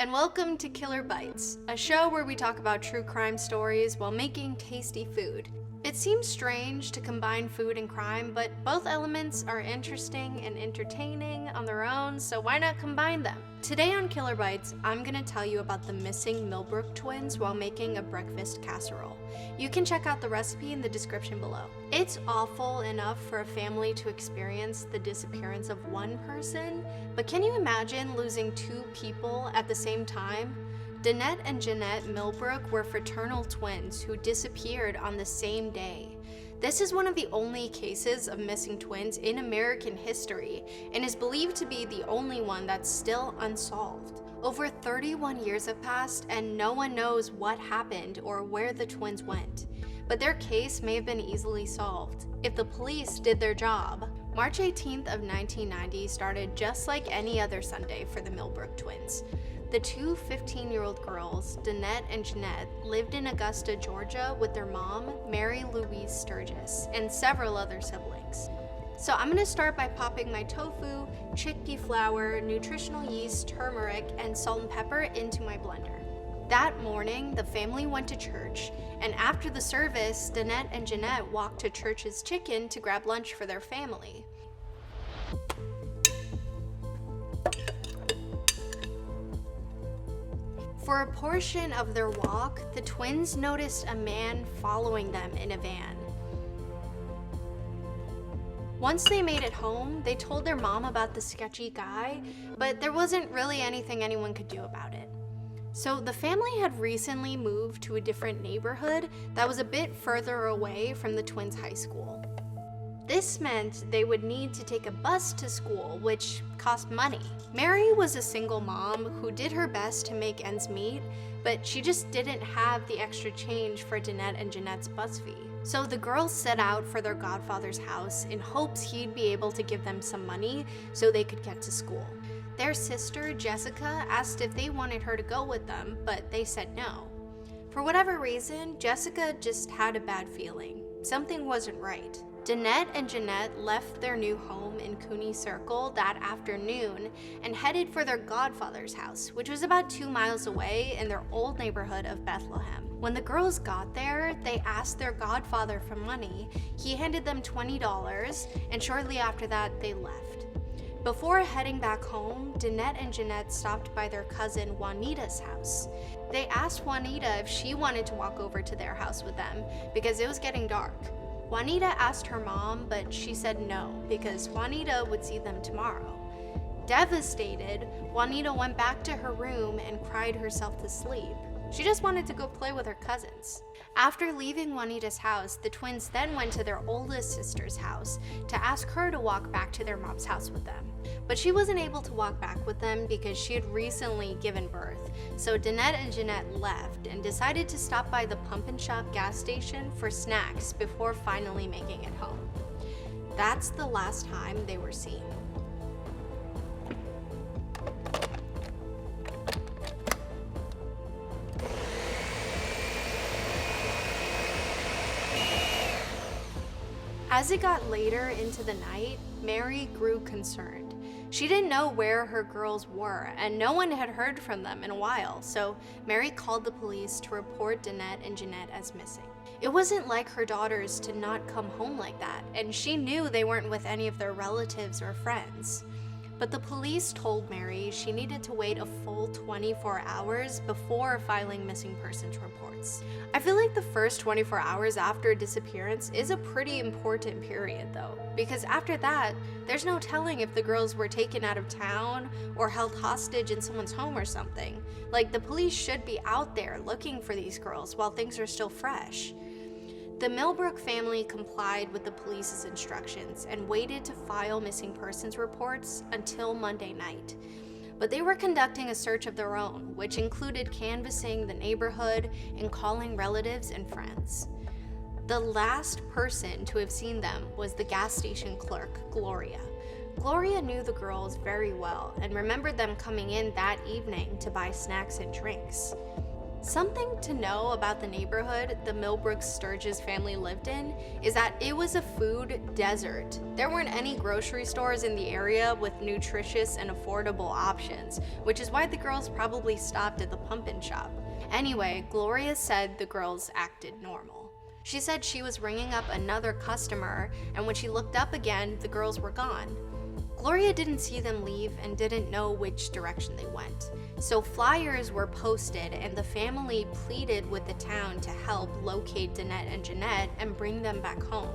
and welcome to Killer Bites, a show where we talk about true crime stories while making tasty food. It seems strange to combine food and crime, but both elements are interesting and entertaining on their own, so why not combine them? Today on Killer Bites, I'm gonna tell you about the missing Millbrook twins while making a breakfast casserole. You can check out the recipe in the description below. It's awful enough for a family to experience the disappearance of one person, but can you imagine losing two people at the same time? Jeannette and Dannette Millbrook were fraternal twins who disappeared on the same day. This is one of the only cases of missing twins in American history and is believed to be the only one that's still unsolved. Over 31 years have passed and no one knows what happened or where the twins went. But their case may have been easily solved if the police did their job. March 18th of 1990 started just like any other Sunday for the Millbrook twins. The two 15-year-old girls, Dannette and Jeannette, lived in Augusta, Georgia with their mom, Mary Louise Sturgis, and several other siblings. So I'm going to start by popping my tofu, chickpea flour, nutritional yeast, turmeric, and salt and pepper into my blender. That morning, the family went to church, and after the service, Dannette and Jeannette walked to Church's Chicken to grab lunch for their family. For a portion of their walk, the twins noticed a man following them in a van. Once they made it home, they told their mom about the sketchy guy, but there wasn't really anything anyone could do about it. So the family had recently moved to a different neighborhood that was a bit further away from the twins' high school. This meant they would need to take a bus to school, which cost money. Mary was a single mom who did her best to make ends meet, but she just didn't have the extra change for Dannette and Jeannette's bus fee. So the girls set out for their godfather's house in hopes he'd be able to give them some money so they could get to school. Their sister, Jessica, asked if they wanted her to go with them, but they said no. For whatever reason, Jessica just had a bad feeling. Something wasn't right. Dannette and Jeannette left their new home in Cooney Circle that afternoon and headed for their godfather's house, which was about 2 miles away in their old neighborhood of Bethlehem. When the girls got there, they asked their godfather for money. He handed them $20, and shortly after that, they left. Before heading back home, Dannette and Jeannette stopped by their cousin Juanita's house. They asked Juanita if she wanted to walk over to their house with them because it was getting dark. Juanita asked her mom, but she said no because Juanita would see them tomorrow. Devastated, Juanita went back to her room and cried herself to sleep. She just wanted to go play with her cousins. After leaving Juanita's house, the twins then went to their oldest sister's house to ask her to walk back to their mom's house with them. But she wasn't able to walk back with them because she had recently given birth. So Dannette and Jeannette left and decided to stop by the Pump and Shop gas station for snacks before finally making it home. That's the last time they were seen. As it got later into the night, Mary grew concerned. She didn't know where her girls were, and no one had heard from them in a while, so Mary called the police to report Dannette and Jeannette as missing. It wasn't like her daughters to not come home like that, and she knew they weren't with any of their relatives or friends. But the police told Mary she needed to wait a full 24 hours before filing missing persons reports. I feel like the first 24 hours after a disappearance is a pretty important period though, because after that, there's no telling if the girls were taken out of town or held hostage in someone's home or something. Like, the police should be out there looking for these girls while things are still fresh. The Millbrook family complied with the police's instructions and waited to file missing persons reports until Monday night. But they were conducting a search of their own, which included canvassing the neighborhood and calling relatives and friends. The last person to have seen them was the gas station clerk, Gloria. Gloria knew the girls very well and remembered them coming in that evening to buy snacks and drinks. Something to know about the neighborhood the Millbrook Sturgis family lived in is that it was a food desert. There weren't any grocery stores in the area with nutritious and affordable options, which is why the girls probably stopped at the pump-in shop. Anyway, Gloria said the girls acted normal. She said she was ringing up another customer, and when she looked up again, the girls were gone. Gloria didn't see them leave and didn't know which direction they went. So flyers were posted and the family pleaded with the town to help locate Dannette and Jeannette and bring them back home.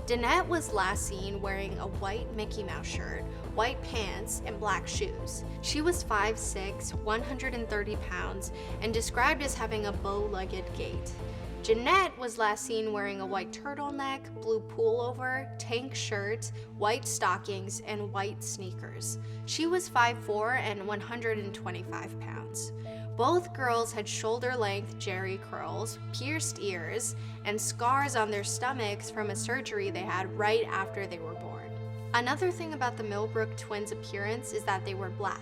Dannette was last seen wearing a white Mickey Mouse shirt, white pants, and black shoes. She was 5'6", 130 pounds, and described as having a bow-legged gait. Jeannette was last seen wearing a white turtleneck, blue pullover, tank shirt, white stockings, and white sneakers. She was 5'4" and 125 pounds. Both girls had shoulder-length jerry curls, pierced ears, and scars on their stomachs from a surgery they had right after they were born. Another thing about the Millbrook twins' appearance is that they were black.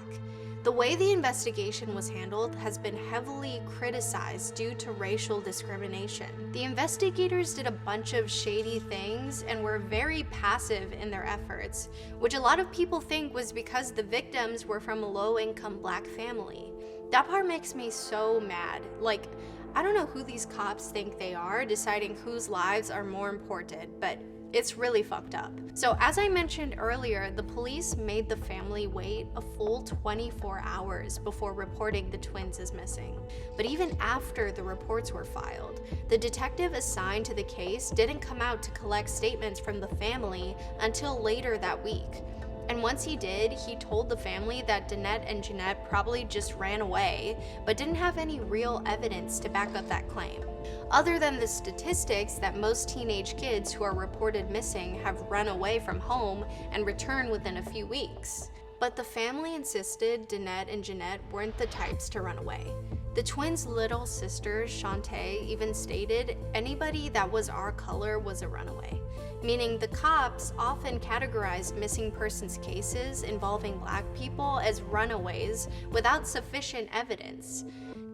The way the investigation was handled has been heavily criticized due to racial discrimination. The investigators did a bunch of shady things and were very passive in their efforts, which a lot of people think was because the victims were from a low-income black family. That part makes me so mad. Like, I don't know who these cops think they are, deciding whose lives are more important, but it's really fucked up. So as I mentioned earlier, the police made the family wait a full 24 hours before reporting the twins as missing. But even after the reports were filed, the detective assigned to the case didn't come out to collect statements from the family until later that week. And once he did, he told the family that Dannette and Jeannette probably just ran away, but didn't have any real evidence to back up that claim. Other than the statistics that most teenage kids who are reported missing have run away from home and return within a few weeks. But the family insisted Dannette and Jeannette weren't the types to run away. The twins' little sister, Shantae, even stated anybody that was our color was a runaway, meaning the cops often categorized missing persons cases involving black people as runaways without sufficient evidence.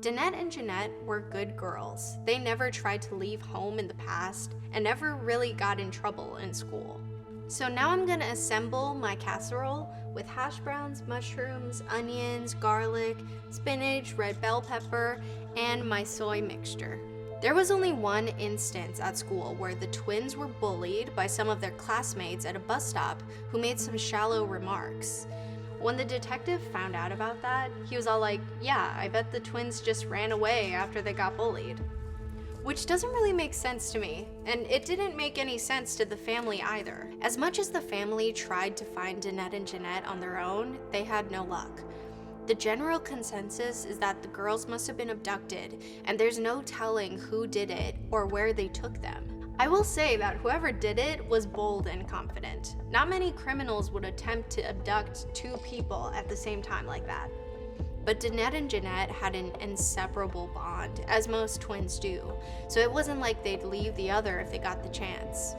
Dannette and Jeannette were good girls. They never tried to leave home in the past and never really got in trouble in school. So now I'm gonna assemble my casserole with hash browns, mushrooms, onions, garlic, spinach, red bell pepper, and my soy mixture. There was only one instance at school where the twins were bullied by some of their classmates at a bus stop who made some shallow remarks. When the detective found out about that, he was all like, yeah, I bet the twins just ran away after they got bullied. Which doesn't really make sense to me, and it didn't make any sense to the family either. As much as the family tried to find Dannette and Jeannette on their own, they had no luck. The general consensus is that the girls must have been abducted, and there's no telling who did it or where they took them. I will say that whoever did it was bold and confident. Not many criminals would attempt to abduct two people at the same time like that. But Dannette and Jeannette had an inseparable bond, as most twins do, so it wasn't like they'd leave the other if they got the chance.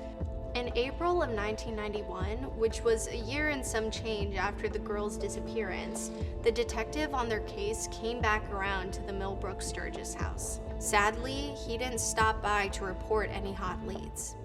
In April of 1991, which was a year and some change after the girls' disappearance, the detective on their case came back around to the Millbrook Sturgis house. Sadly, he didn't stop by to report any hot leads.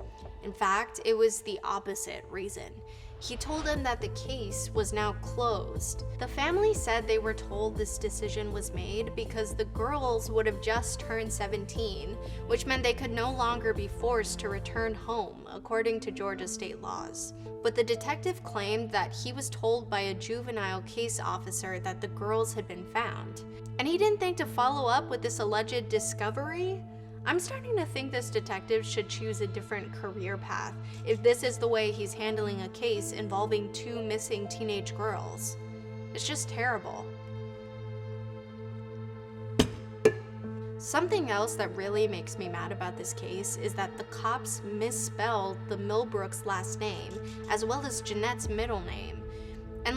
In fact, it was the opposite reason. He told them that the case was now closed. The family said they were told this decision was made because the girls would have just turned 17, which meant they could no longer be forced to return home, according to Georgia state laws. But the detective claimed that he was told by a juvenile case officer that the girls had been found. And he didn't think to follow up with this alleged discovery? I'm starting to think this detective should choose a different career path if this is the way he's handling a case involving two missing teenage girls. It's just terrible. Something else that really makes me mad about this case is that the cops misspelled the Millbrook's last name as well as Jeannette's middle name. And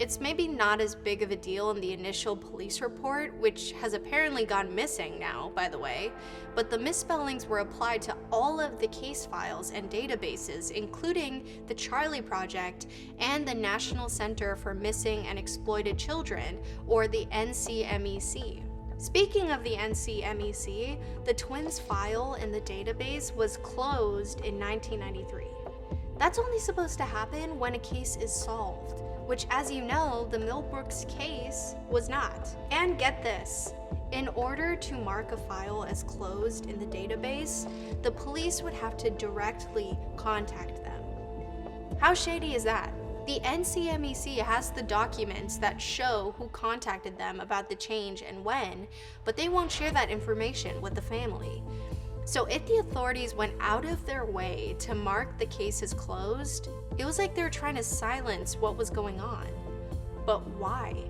it's maybe not as big of a deal in the initial police report, which has apparently gone missing now, by the way, but the misspellings were applied to all of the case files and databases, including the Charlie Project and the National Center for Missing and Exploited Children, or the NCMEC. Speaking of the NCMEC, the twins' file in the database was closed in 1993. That's only supposed to happen when a case is solved, which, as you know, the Millbrooks case was not. And get this, in order to mark a file as closed in the database, the police would have to directly contact them. How shady is that? The NCMEC has the documents that show who contacted them about the change and when, but they won't share that information with the family. So if the authorities went out of their way to mark the case as closed, it was like they were trying to silence what was going on. But why?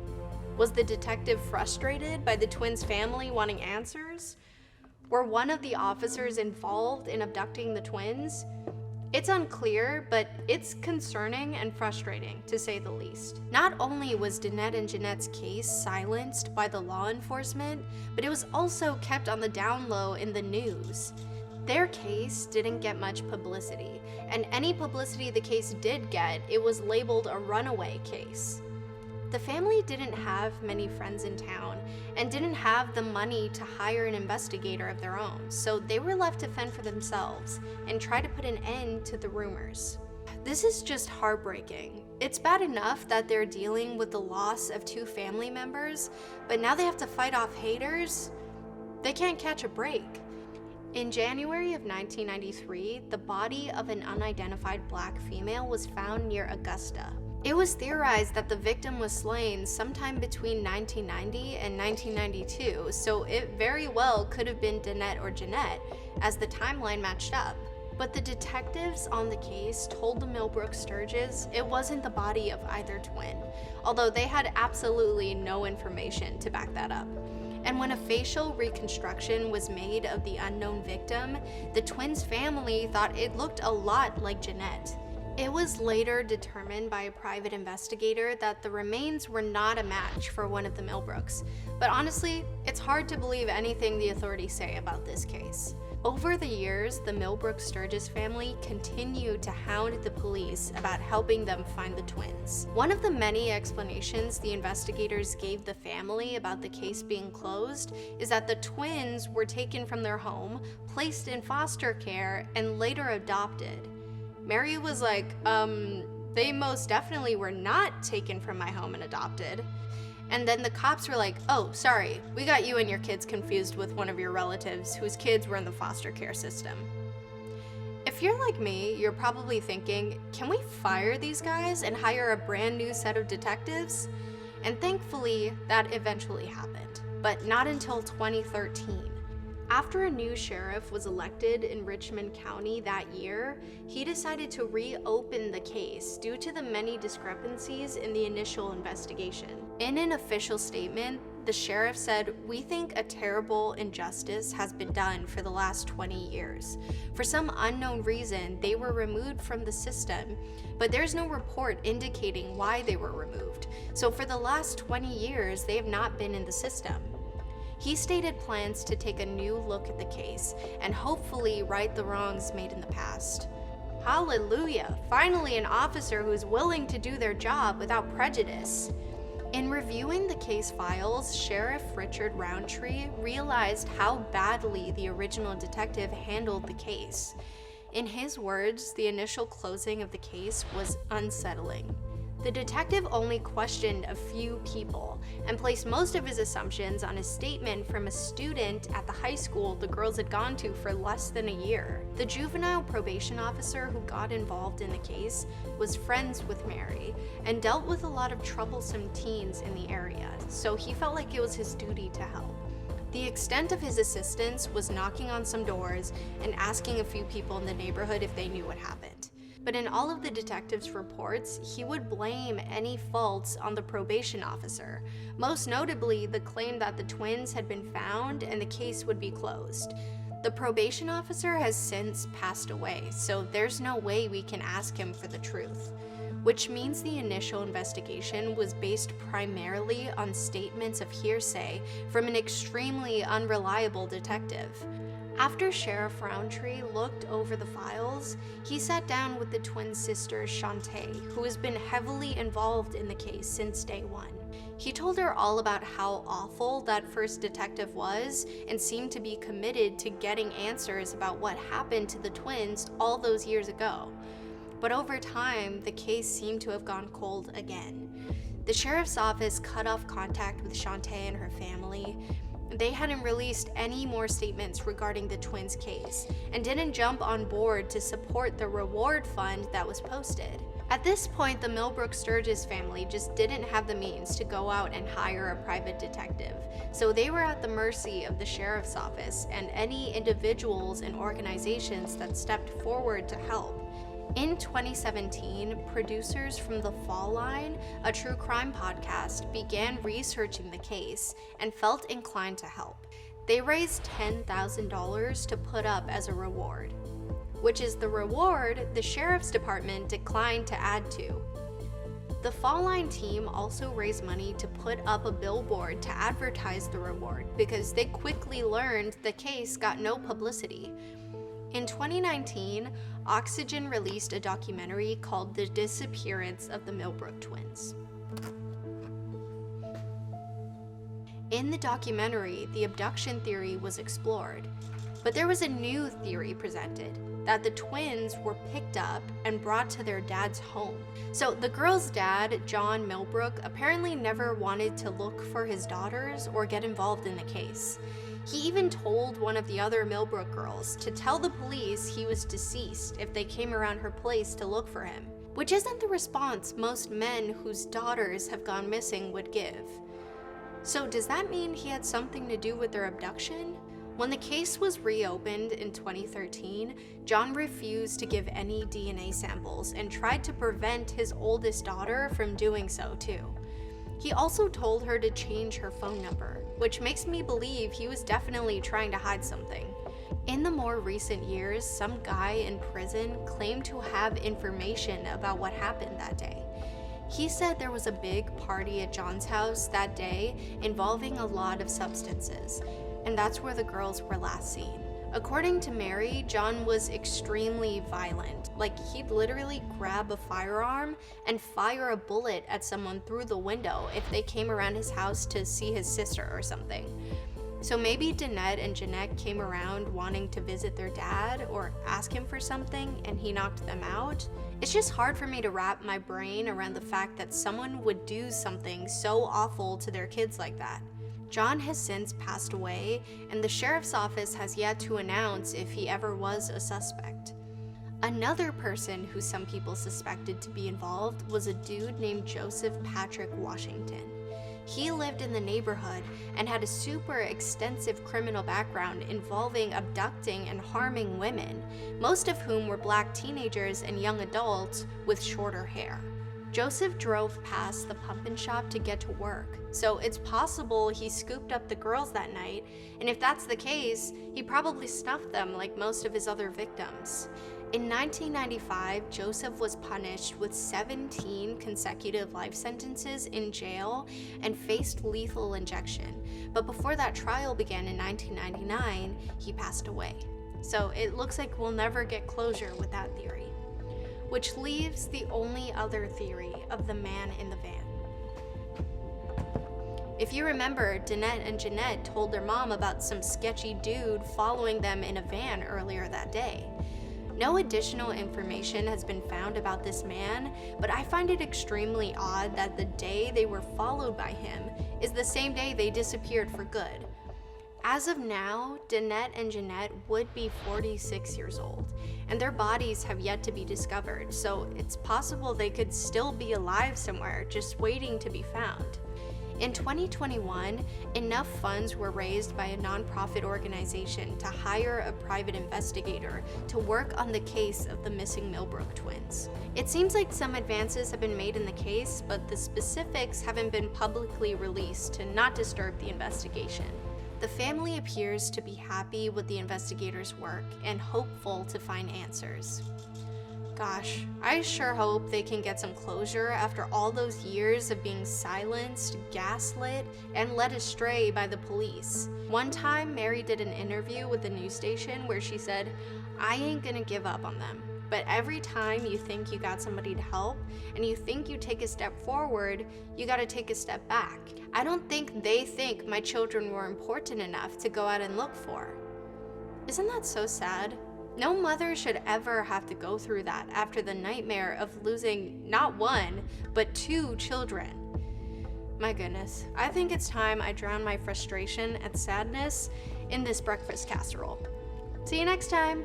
Was the detective frustrated by the twins' family wanting answers? Were one of the officers involved in abducting the twins? It's unclear, but it's concerning and frustrating, to say the least. Not only was Dannette and Jeannette's case silenced by the law enforcement, but it was also kept on the down low in the news. Their case didn't get much publicity, and any publicity the case did get, it was labeled a runaway case. The family didn't have many friends in town and didn't have the money to hire an investigator of their own, so they were left to fend for themselves and try to put an end to the rumors. This is just heartbreaking. It's bad enough that they're dealing with the loss of 2 family members, but now they have to fight off haters? They can't catch a break. In January of 1993, the body of an unidentified black female was found near Augusta. It was theorized that the victim was slain sometime between 1990 and 1992, so it very well could have been Dannette or Jeannette, as the timeline matched up. But the detectives on the case told the Millbrook Sturges it wasn't the body of either twin, although they had absolutely no information to back that up. And when a facial reconstruction was made of the unknown victim, the twins' family thought it looked a lot like Jeannette. It was later determined by a private investigator that the remains were not a match for one of the Millbrooks, but honestly, it's hard to believe anything the authorities say about this case. Over the years, the Millbrook Sturges family continued to hound the police about helping them find the twins. One of the many explanations the investigators gave the family about the case being closed is that the twins were taken from their home, placed in foster care, and later adopted. Mary was like, they most definitely were not taken from my home and adopted. And then the cops were like, oh, sorry, we got you and your kids confused with one of your relatives whose kids were in the foster care system. If you're like me, you're probably thinking, can we fire these guys and hire a brand new set of detectives? And thankfully, that eventually happened, but not until 2013. After a new sheriff was elected in Richmond County that year, he decided to reopen the case due to the many discrepancies in the initial investigation. In an official statement, the sheriff said, "We think a terrible injustice has been done for the last 20 years. For some unknown reason, they were removed from the system, but there's no report indicating why they were removed. So for the last 20 years, they have not been in the system." He stated plans to take a new look at the case and hopefully right the wrongs made in the past. Hallelujah! Finally an officer who's willing to do their job without prejudice. In reviewing the case files, Sheriff Richard Roundtree realized how badly the original detective handled the case. In his words, the initial closing of the case was unsettling. The detective only questioned a few people and placed most of his assumptions on a statement from a student at the high school the girls had gone to for less than a year. The juvenile probation officer who got involved in the case was friends with Mary and dealt with a lot of troublesome teens in the area, so he felt like it was his duty to help. The extent of his assistance was knocking on some doors and asking a few people in the neighborhood if they knew what happened. But in all of the detective's reports, he would blame any faults on the probation officer, most notably the claim that the twins had been found and the case would be closed. The probation officer has since passed away, so there's no way we can ask him for the truth, which means the initial investigation was based primarily on statements of hearsay from an extremely unreliable detective. After Sheriff Roundtree looked over the files, he sat down with the twin sister Shantae, who has been heavily involved in the case since day one. He told her all about how awful that first detective was and seemed to be committed to getting answers about what happened to the twins all those years ago. But over time, the case seemed to have gone cold again. The sheriff's office cut off contact with Shantae and her family. They hadn't released any more statements regarding the twins' case and didn't jump on board to support the reward fund that was posted. At this point, the Millbrook Sturgis family just didn't have the means to go out and hire a private detective, so they were at the mercy of the sheriff's office and any individuals and organizations that stepped forward to help. In 2017, producers from The Fall Line, a true crime podcast, began researching the case and felt inclined to help. They raised $10,000 to put up as a reward, which is the reward the sheriff's department declined to add to. The Fall Line team also raised money to put up a billboard to advertise the reward because they quickly learned the case got no publicity. In 2019, Oxygen released a documentary called The Disappearance of the Millbrook Twins. In the documentary, the abduction theory was explored, but there was a new theory presented, that the twins were picked up and brought to their dad's home. So the girl's dad, John Millbrook, apparently never wanted to look for his daughters or get involved in the case. He even told one of the other Millbrook girls to tell the police he was deceased if they came around her place to look for him, which isn't the response most men whose daughters have gone missing would give. So does that mean he had something to do with their abduction? When the case was reopened in 2013, John refused to give any DNA samples and tried to prevent his oldest daughter from doing so too. He also told her to change her phone number, which makes me believe he was definitely trying to hide something. In the more recent years, some guy in prison claimed to have information about what happened that day. He said there was a big party at John's house that day involving a lot of substances, and that's where the girls were last seen. According to Mary, John was extremely violent. Like, he'd literally grab a firearm and fire a bullet at someone through the window if they came around his house to see his sister or something. So maybe Dannette and Jeannette came around wanting to visit their dad or ask him for something and he knocked them out. It's just hard for me to wrap my brain around the fact that someone would do something so awful to their kids like that. John has since passed away, and the sheriff's office has yet to announce if he ever was a suspect. Another person who some people suspected to be involved was a dude named Joseph Patrick Washington. He lived in the neighborhood and had a super extensive criminal background involving abducting and harming women, most of whom were black teenagers and young adults with shorter hair. Joseph drove past the pumpkin shop to get to work, so it's possible he scooped up the girls that night, and if that's the case, he probably snuffed them like most of his other victims. In 1995, Joseph was punished with 17 consecutive life sentences in jail and faced lethal injection, but before that trial began in 1999, he passed away. So it looks like we'll never get closure with that theory. Which leaves the only other theory of the man in the van. If you remember, Dannette and Jeannette told their mom about some sketchy dude following them in a van earlier that day. No additional information has been found about this man, but I find it extremely odd that the day they were followed by him is the same day they disappeared for good. As of now, Dannette and Jeannette would be 46 years old, and their bodies have yet to be discovered, so it's possible they could still be alive somewhere, just waiting to be found. In 2021, enough funds were raised by a nonprofit organization to hire a private investigator to work on the case of the missing Millbrook twins. It seems like some advances have been made in the case, but the specifics haven't been publicly released to not disturb the investigation. The family appears to be happy with the investigators' work and hopeful to find answers. Gosh, I sure hope they can get some closure after all those years of being silenced, gaslit, and led astray by the police. One time, Mary did an interview with the news station where she said, "I ain't gonna give up on them. But every time you think you got somebody to help and you think you take a step forward, you gotta take a step back. I don't think they think my children were important enough to go out and look for. Isn't that so sad? No mother should ever have to go through that after the nightmare of losing not one, but 2 children. My goodness, I think it's time I drown my frustration and sadness in this breakfast casserole. See you next time.